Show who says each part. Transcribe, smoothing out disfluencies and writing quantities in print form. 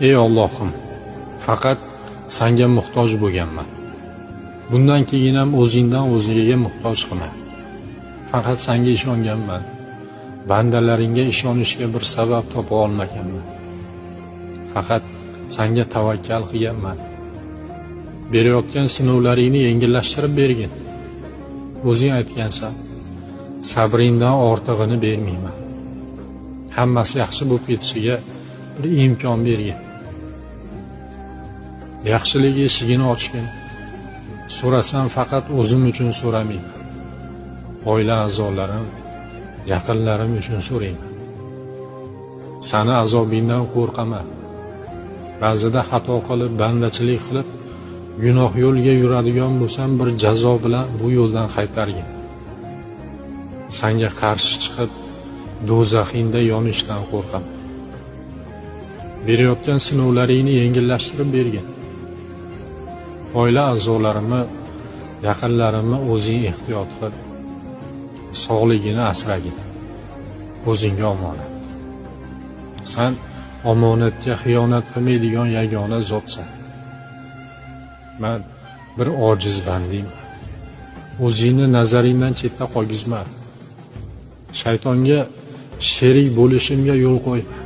Speaker 1: Ey Allohim, faqat Sanga muhtoj bo'lganman. Bundan keyin ham o'zingdan o'zgaga muhtoj qilma. Faqat Sanga ishonganman. Bandalaringga ishonishga bir sabab topa olmaganman. Faqat Sanga tavakkal qilganman. Berayotgan sinovlaringni yengillashtirib bergin. O'zing aytgansan, sabringdan ortig'ini bermayman. Hammasi yaxshi bo'lib ketishiga bir imkon bergin. Yaxshilik eshigini ochgin. So'rasam faqat o'zim uchun so'ramayman. Oila a'zolarim, yaqinlarim uchun so'rayman. Sani azobingdan qo'rqaman. Ba'zida xato qilib, bandachilik qilib, gunoh yo'lga yuradigan bo'lsam, bir jazo bilan bu yo'ldan qaytargin. Sanga qarshi chiqib, do'zaxingda yonishdan qo'rqaman. Berayotgan sinovlaringni yengillashtirib bergin. Oila a'zolarimni, yaqinlarimni o'zing ehtiyot qil. Sog'ligini asragin. O'zingga omonat. Sen omonatga xiyonat qilmaydigan yagona zotsan. Men bir ojiz bandiyman. O'zingni nazaringdan chetda qolgizma. Shaytonga sherik bo'lishimga yo'l qo'yma.